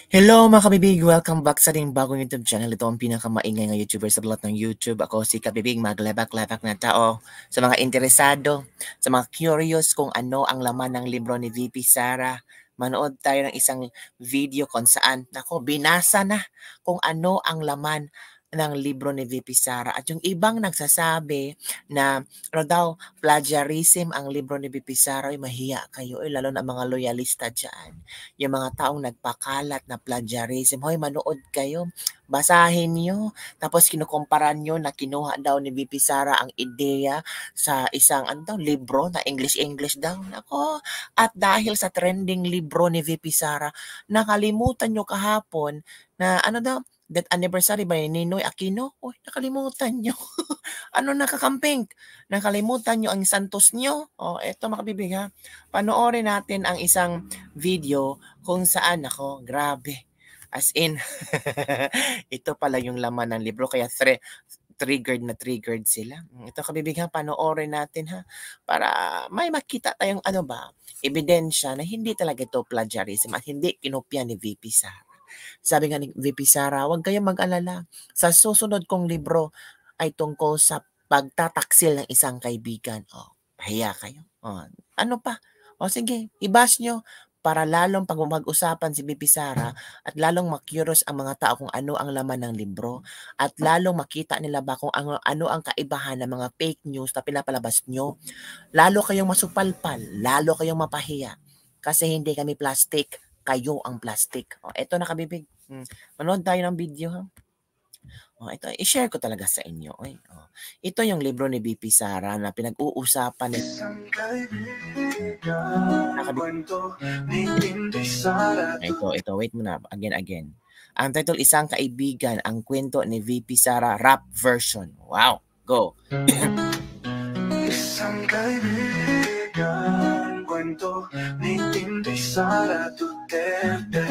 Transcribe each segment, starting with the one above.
Hello mga kabibig! Welcome back sa ating bagong YouTube channel. Ito ang pinakamaingay nga YouTuber sa lahat ng YouTube. Ako si Kabibig, maglabak-labak na tao. Sa mga interesado, sa mga curious kung ano ang laman ng libro ni VP Sara, manood tayo ng isang video kung saan, binasa na kung ano ang laman ng libro ni VP Sara. At yung ibang nagsasabi na daw plagiarism ang libro ni VP Sara, ay mahiya kayo, lalo na mga loyalista dyan. Yung mga taong nagpakalat na plagiarism, hoy manood kayo, basahin nyo, tapos kinukumpara nyo na kinuha daw ni VP Sara ang ideya sa isang libro na English daw. Nako, at dahil sa trending libro ni VP Sara, nakalimutan nyo kahapon na death anniversary ba ni Ninoy Aquino? Uy, nakalimutan nyo. Ano nakakamping? Nakalimutan nyo ang santos nyo? Eto mga kabibig ha. Panoorin natin ang isang video kung saan grabe. As in, ito pala yung laman ng libro kaya triggered sila. Ito kabibig ha, panoorin natin ha para may makita tayong ebidensya na hindi talaga ito plagiarism at hindi kinopya ni VP Sara. Sabi nga ni VP Sara, huwag kayong mag-alala. Sa susunod kong libro ay tungkol sa pagtataksil ng isang kaibigan. Pahiya kayo. Ano pa? Sige, i-bash nyo para lalong pag mag-usapan si VP Sara at lalong makyuros ang mga tao kung ano ang laman ng libro at lalong makita nila ba kung ano ang kaibahan ng mga fake news na pinapalabas nyo. Lalo kayong masupalpal, lalo kayong mapahiya kasi hindi kami plastic, kayo ang plastic. Eto na kabibig. Manood tayo ng video ha. Ito, i-share ko talaga sa inyo. Ito yung libro ni VP Sara na pinag-uusapan ni ito, wait muna, again. Ang title, Isang Kaibigan, ang kwento ni VP Sara, rap version. Wow, go! Isang kaibigan, kwento ni Tinday Sara Duterte.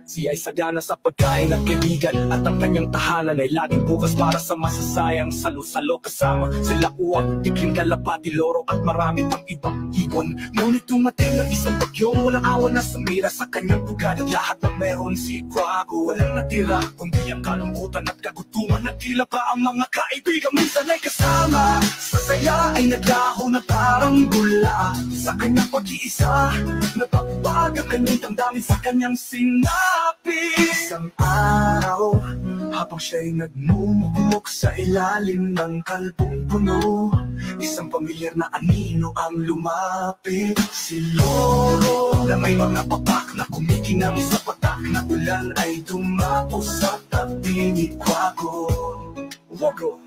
Siya ay sagana sa pagkain ng kaibigan at ang kanyang tahanan ay laging bukas para sa masasayang salo-salo kasama sila Uwag, Tikling, Kalapati, Loro at marami pang ibang ibon. Ngunit tumating ng isang bagyo, walang awan na sumira sa kanyang bugad at lahat ng meron si Quago. Walang natira kundi ang kalungkutan at kagutuman at tila pa ang mga kaibigan minsan ay kasama. Sa saya ay naglaho na parang gula sa kanyang pag-iisa. Napagbaga kanyang damdamin sa kanyang sinabi. Isang araw, habang siya'y nagmumukmok sa ilalim ng kalbong puno, isang pamilyar na anino ang lumapit. Si Loro na may mga papak na kumikinang sa patak na ulan ay dumapo sa tabi ni Quago. Wago,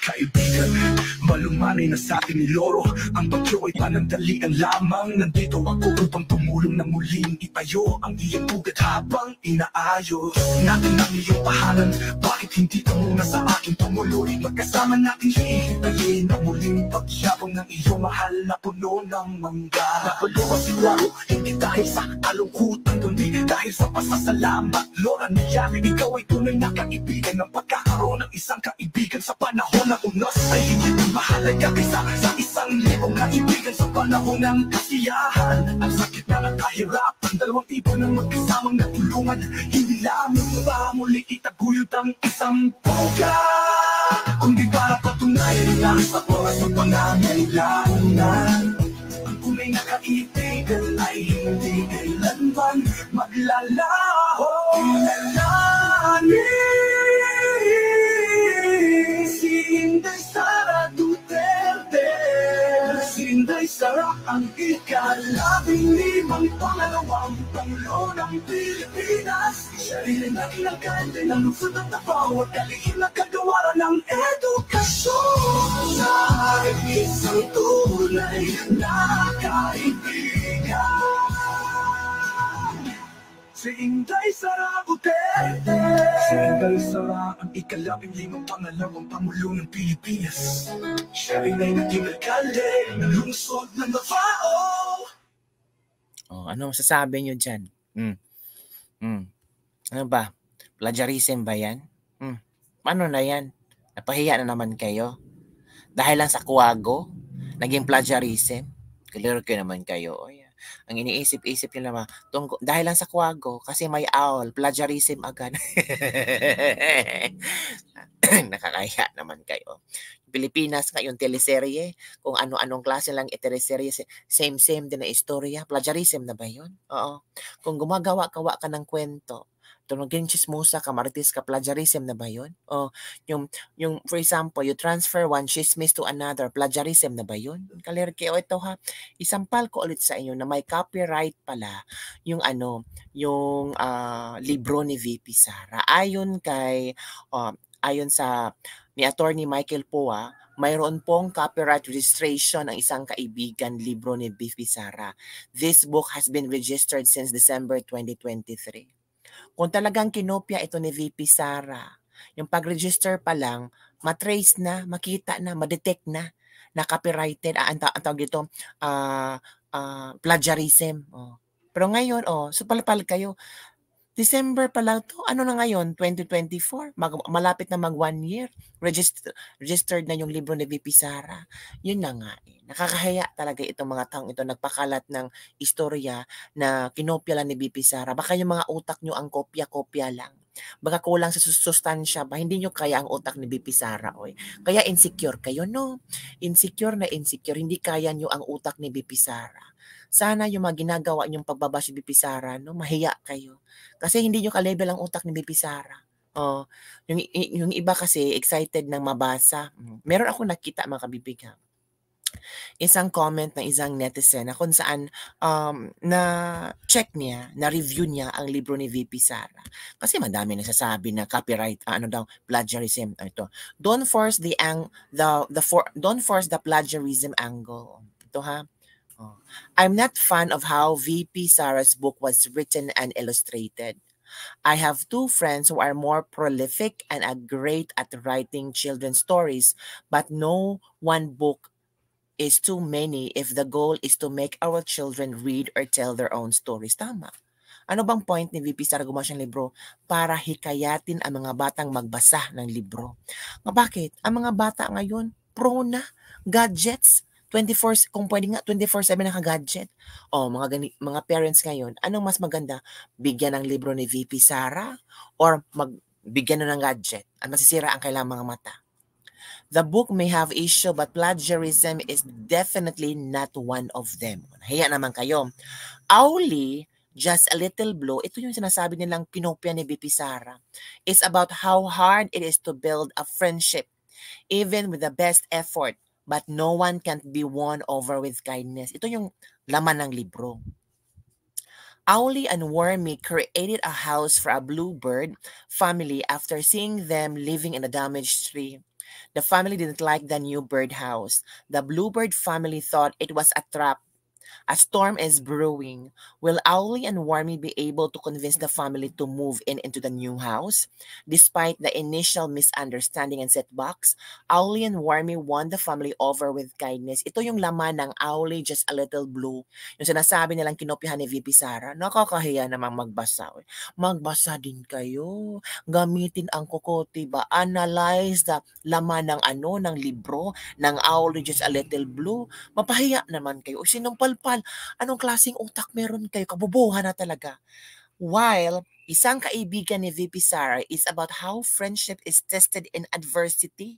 kaibigan, malumanay na sa atin ni Loro. Ang bagyo ay panandalian lamang. Nandito ako upang tumulong na muling itayo ang iyong ugat habang inaayos natin ang iyong pahalan. Bakit hindi ka muna sa akin tumuloy? Magkasama natin hihintayin ang muling pagyabong ng iyong mahal na puno ng mangga. Napaluwa si Quago, hindi dahil sa kalungkutan, kundi dahil sa pasasalamat. Lora niya, ikaw ay tunay na kaibigan. Ng pagkakaroon ng isang kaibigan sa panahon na unos ay hindi mahalaga kaysa sa 1,000 kaibigan sa panahon ng kasiyahan. Ang sakit na nagkahirapan, dalawang tipo ng magkasamang natulungan. Hindi lamang ba muli itaguyod ang isang buga, kundi para patunayan lang sa oras ng pangangailangan. Ang tunay na kaibigan ay hindi kailanman maglalaho. Tinday Sara Duterte. Tinday Sara ang ika-15 pangalawang Pangulo ng Pilipinas. Siya rin ang inagante ng lungsod at Davao at kalihim na kagawaran ng edukasyon. Siya ay isang tunay na kaibigan. Si Inday Sara Duterte. Si Inday Sara ang ika-15 pangalawang Pangulo ng Pilipinas. Siya rin ay naging alkalde ng lungsod ng Davao. Ano masasabi nyo dyan? Ano ba? Plagiarism ba yan? Paano na yan? Napahiya na naman kayo? Dahil lang sa Quago, naging plagiarism? Clear naman kayo. Ang iniisip-isip nila dahil lang sa Quago kasi may owl, plagiarism agad. Nakakahiya naman kayo. Pilipinas ngayon teleserye, kung ano-anong klase lang teleserye, same din na istorya, plagiarism na ba 'yun? Oo. Kung gumagawa-gawa ka ng kwento, naging tsismosa ka, marites ka, plagiarism na ba 'yun? O yung for example, you transfer one chismis to another, plagiarism na ba 'yun? Kalerke, o ito ha, isampal ko ulit sa inyo na may copyright pala yung libro ni VP Sara. Ayon sa ni Attorney Michael Poa, mayroon pong copyright registration ang isang kaibigan libro ni VP Sara. This book has been registered since December 2023. Kung talagang kinopya ito ni VP Sara, yung pag-register pa lang, matrace na, makita na, madetect na copyrighted, ang tawag dito, plagiarism. Oh. Pero ngayon, so palpal kayo, December pa lang to. Ano na ngayon? 2024? Malapit na mag 1 year. Registered na yung libro ni VP Sara. Yun na nga eh. Nakakahiya talaga itong mga taong ito nagpakalat ng istorya na kinopya lang ni VP Sara. Baka yung mga utak nyo ang kopya-kopya lang. Baka kulang sa sustansya ba? Hindi nyo kaya ang utak ni VP Sara. Oy. Kaya insecure kayo, no? Insecure na insecure. Hindi kaya nyo ang utak ni VP Sara. Sana yung mga ginagawa niyong pagbabash ni VP Sara, no, mahiya kayo. Kasi hindi nyo ka-level ang utak ni VP Sara. Oh, yung iba kasi excited nang mabasa. Meron ako nakita mga kabibig. Isang comment ng isang netizen na kung saan na-check niya, na-review niya ang libro ni VP Sara. Kasi madami nagsasabi na copyright, plagiarism. Ito. Don't force don't force the plagiarism angle. Ito ha. I'm not fan of how VP Sara's book was written and illustrated. I have 2 friends who are more prolific and are great at writing children's stories, but no one book is too many if the goal is to make our children read or tell their own stories. Tama. Ano bang point ni VP Sara gumawa siyang libro? Para hikayatin ang mga batang magbasa ng libro. Bakit? Ang mga bata ngayon, pro na, gadgets, 24, kung pwede nga, 24/7 naka-gadget. Mga parents ngayon, anong mas maganda? Bigyan ng libro ni VP Sara or bigyan ng gadget? At masisira ang kailang mga mata. The book may have issue but plagiarism is definitely not one of them. Hiya naman kayo. Auli, Just a Little Blow, ito yung sinasabi nilang kinopya ni VP Sara. It's about how hard it is to build a friendship, even with the best effort. But no one can be won over with kindness. Ito yung laman ng libro. Owly and Wormy created a house for a bluebird family after seeing them living in a damaged tree. The family didn't like the new birdhouse. The bluebird family thought it was a trap. A storm is brewing. Will Owly and Wormy be able to convince the family to move into the new house? Despite the initial misunderstanding and setbacks, Owly and Wormy won the family over with kindness. Ito yung laman ng Owly Just a Little Blue. Yung sinasabi nilang kinopyahan ni VP Sara, nakakahiya namang magbasa. Magbasa din kayo. Gamitin ang kokote ba? Analyze the laman ng libro ng Owly Just a Little Blue. Mapahiya naman kayo. Sinong palpal? Anong klaseng utak meron kayo? Kabubuhan na talaga. While isang kaibigan ni VP Sara is about how friendship is tested in adversity.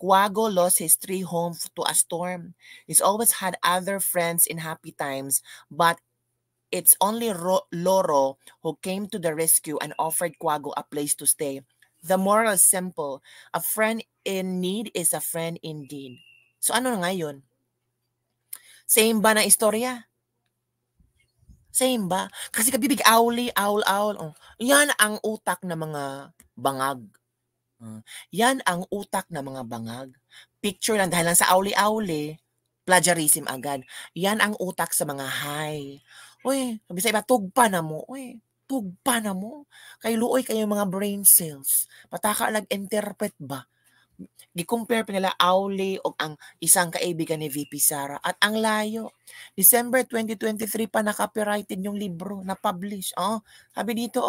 Quago lost his tree home to a storm. He's always had other friends in happy times, but it's only Loro who came to the rescue and offered Quago a place to stay. The moral is simple. A friend in need is a friend indeed. So ano na ngayon? Same ba na istorya? Same ba? Kasi kabibig Owly, owl. Yan ang utak ng mga bangag. Yan ang utak ng mga bangag. Picture lang dahil lang sa Owly, plagiarism agad. Yan ang utak sa mga high. Uy, sabi sa iba, tugpa na mo. Uy, tugpa na mo. Kay luoy kayo mga brain cells. Pataka nag-interpret ba? Gi-compare pa nila Owly o ang isang kaibigan ni VP Sara at ang layo. December 2023 pa na-copyrighted yung libro na publish. Sabi dito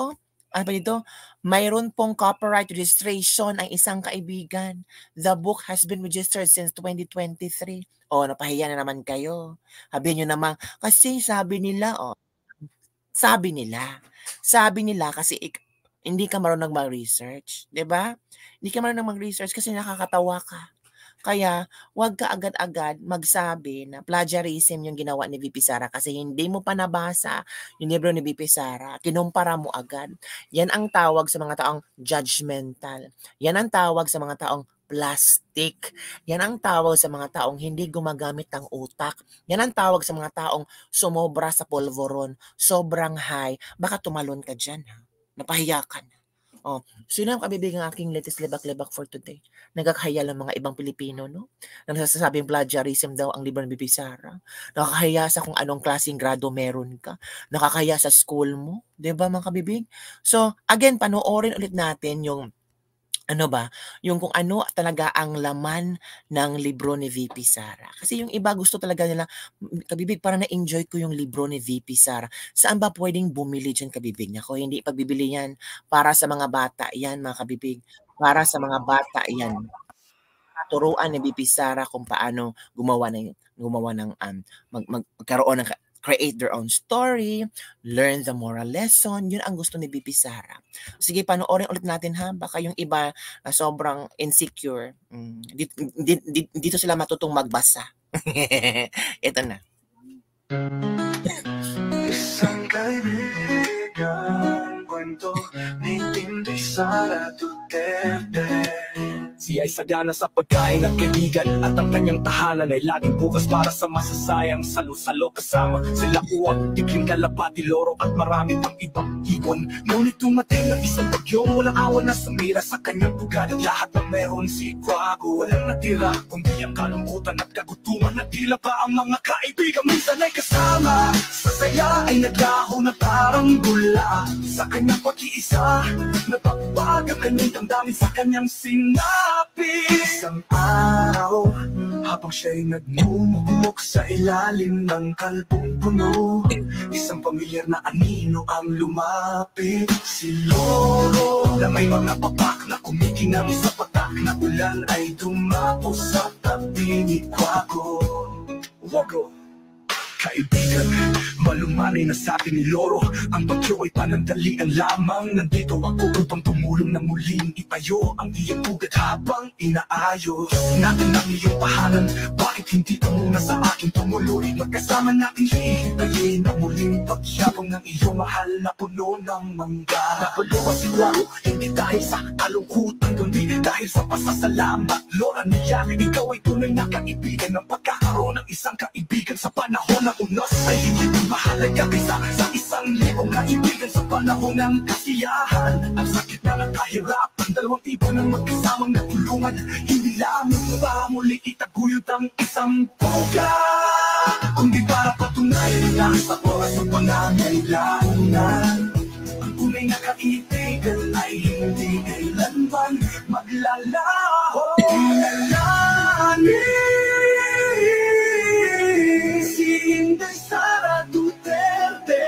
mayroon pong copyright registration ang isang kaibigan. The book has been registered since 2023. O, napahiya na naman kayo. Sabihin niyo naman, kasi sabi nila, sabi nila. Sabi nila kasi hindi ka marunong mag-research, 'di ba? Hindi ka marunong mag-research kasi nakakatawa ka. Kaya, 'wag ka agad-agad magsabi na plagiarism yung ginawa ni VP Sara kasi hindi mo pa nabasa yung libro ni VP Sara, kinumpara mo agad. Yan ang tawag sa mga taong judgmental. Yan ang tawag sa mga taong plastic. Yan ang tawag sa mga taong hindi gumagamit ng utak. Yan ang tawag sa mga taong sumobra sa polvoron, sobrang high. Baka tumalon ka dyan, ha? Napahiya ka na. Sino ang kabibigang aking latest lebak-lebak for today? Nagkakahiya lang mga ibang Pilipino, no? Na nasasabing plagiarism daw ang libro ng VP Sara. Nakakahiya sa kung anong klaseng grado meron ka. Nakakahiya sa school mo. 'Di ba mga kabibig? So, again, panoorin ulit natin yung yung kung ano talaga ang laman ng libro ni VP Sara. Kasi yung iba gusto talaga nila, kabibig, parang na-enjoy ko yung libro ni VP Sara. Saan ba pwedeng bumili dyan, kabibig? Nako, hindi pagbibili yan. Para sa mga bata yan, mga kabibig. Para sa mga bata yan. Turuan ni VP Sara kung paano gumawa ng magkaroon ng create their own story, learn the moral lesson. Yun ang gusto ni VP Sara. Sige, panoorin ulit natin, ha. Baka yung iba sobrang insecure. Dito sila matutong magbasa. Ito na. Isang kaibigan, kwento ni Tinday Sara Duterte. Siya ay sagana sa pagkain at kaibigan, at ang kanyang tahanan ay laging bukas para sa masasayang salo-salo. Kasama sila Uwak, Tikling, Kalapati, Loro at marami pang ibang ibon. Ngunit tumating ng isang bagyo, walang awan na sumira sa kanyang bugad. At lahat ng meron si Quago, walang natira kundi ang kalungkutan at kagutuman. At tila pa ang mga kaibigan minsan ay kasama sa saya ay naglaho na parang gula. Sa kanyang pag-iisa, napagbaga kanyang damdamin sa kanyang sinabi. Isang araw, habang siya'y nagmumukmok sa ilalim ng kalbong puno, isang pamilyar na anino ang lumapit. Si Loro, na may mga papak na kumikinang sa patak na ulan ay dumapo sa tabi ni Quago. Wago, kaibigan, malumanay na sa atin ni Loro. Ang bagyo ay panandalian lamang. Nandito ako upang tumulong na muling itayo ang iyong ugat habang inaayos natin ang iyong pahanan. Bakit hindi ka muna sa akin tumuloy? Magkasama natin hihintayin ang muling pagyabong ng iyong mahal na puno ng mangga. Napaluwa si Quago, hindi dahil sa kalungkutan, kundi dahil sa pasasalamat. Lora niya, ikaw ay tunay na kaibigan. Ng pagkakaroon ng isang kaibigan sa panahon ng unos ay hindi mahalaga kaysa sa 1,000 kaibigan sa panahon ng kasiyahan. Ang sakit na nagkahirapan, dalawang tipo ng magkasamang nagtulungan. Hindi lamang ba muli itaguyod ang isang puga, kundi para patunayan na sa oras ng pangangailangan. Ang tunay na kaibigan ay hindi kailanman maglalaho. Si Inday Sara Duterte,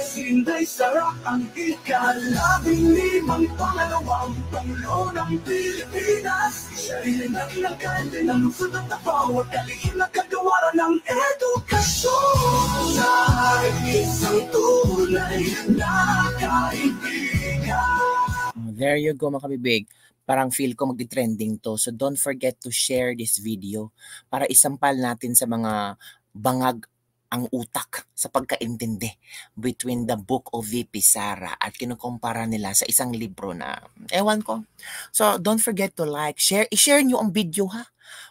si Inday Sara ang ika-15 pangalawang Pangulo ng Pilipinas. Siya rin ang nagkante ng lungsod at bawat kalihim na kagawaran ng edukasyon. Siya ay isang tunay na kaibigan. There you go, mga kabibig. Parang feel ko magdi-trending to. So don't forget to share this video para isampal natin sa mga bangag ang utak sa pagkaintindi between the book of VP Sara at kinukumpara nila sa isang libro na ewan ko. So don't forget to like, share, i-share nyo ang video, ha.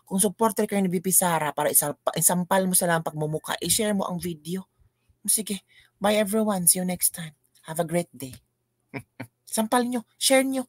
Kung supporter kayo ni VP Sara para isampal mo sa lang pagmumuka, i-share mo ang video. Sige, bye everyone. See you next time. Have a great day. Sampal nyo, share nyo.